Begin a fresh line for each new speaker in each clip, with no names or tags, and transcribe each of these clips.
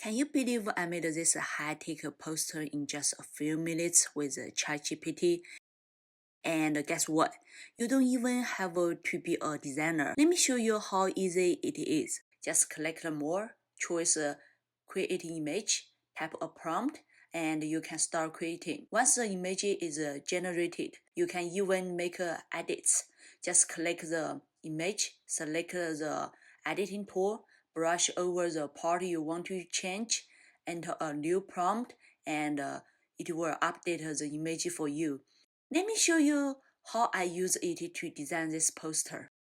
Can you believe I made this high-tech poster in just a few minutes with ChatGPT? And guess what? You don't even have to be a designer. Let me show you how easy it is. Just click the more, choose create image, type a prompt, and you can start creating. Once the image is generated, you can even make edits. Just click the image, select the editing tool, brush over the part you want to change, enter a new prompt, and it will update the image for you. Let me show you how I use it to design this poster.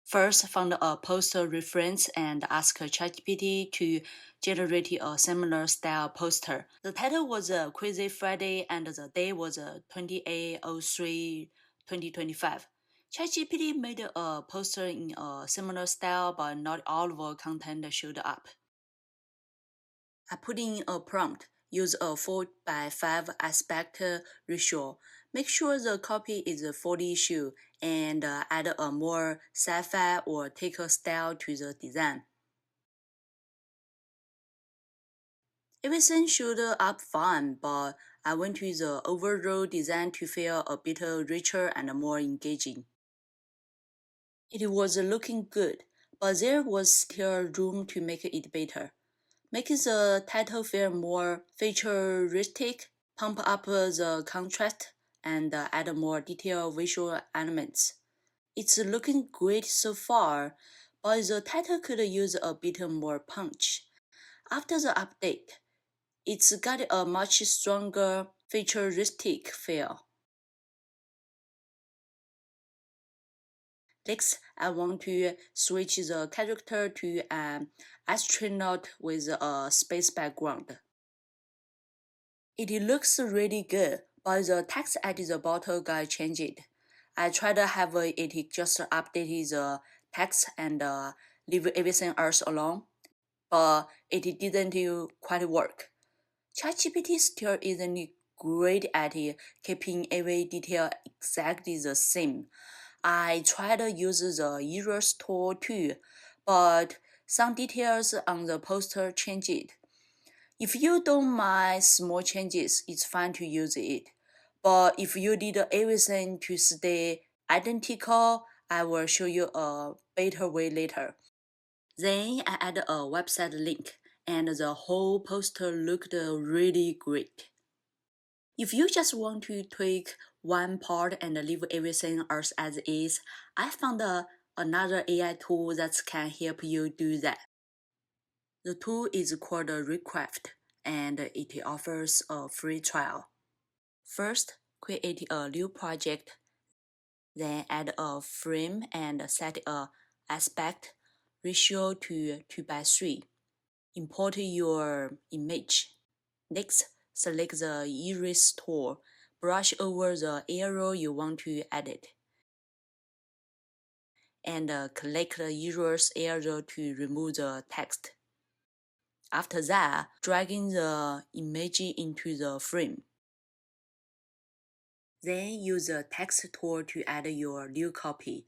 First, find a poster reference and ask ChatGPT to generate a similar style poster. The title was Crazy Friday and the day was 28/03/2025. ChatGPT made a poster in a similar style, but not all of the content showed up. I put in a prompt. Use a 4:5 aspect ratio. Make sure the copy is fully issued and add a more sci-fi or tech style to the design. Everything showed up fine, but I went to the overall design to feel a bit richer and more engaging. It was looking good, but there was still room to make it better. Make the title feel more futuristic, pump up the contrast, and add more detailed visual elements. It's looking great so far, but the title could use a bit more punch. After the update, it's got a much stronger futuristic feel. Next, I want to switch the character to an astronaut with a space background. It looks really good, but the text at the bottom got changed. I tried to have it just update the text and leave everything else alone, but it didn't quite work. ChatGPT still isn't great at keeping every detail exactly the same. I tried to use the erase tool too, but some details on the poster changed. If you don't mind small changes, it's fine to use it. But if you need everything to stay identical, I will show you a better way later. Then I add a website link, and the whole poster looked really great. If you just want to tweak one part and leave everything else as is, I found another AI tool that can help you do that. The tool is called Recraft, and it offers a free trial. First, create a new project, then add a frame and set a aspect ratio to 2:3. Import your image. Next, select the erase tool, brush over the area you want to edit, and click the erase area to remove the text. After that, dragging the image into the frame. Then use the text tool to add your new copy.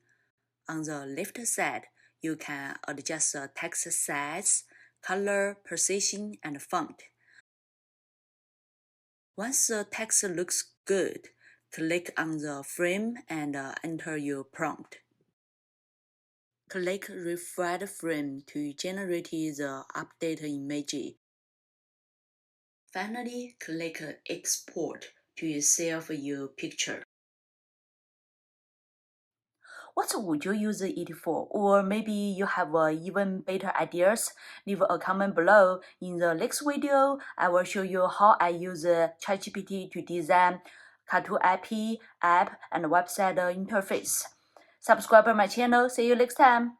On the left side, you can adjust the text size, color, position, and font. Once the text looks good, click on the frame and enter your prompt. Click Refresh Frame to generate the updated image. Finally, click Export to save your picture. What would you use it for? Or maybe you have even better ideas? Leave a comment below. In the next video, I will show you how I use ChatGPT to design Cartoon IP, app, and website interface. Subscribe my channel. See you next time.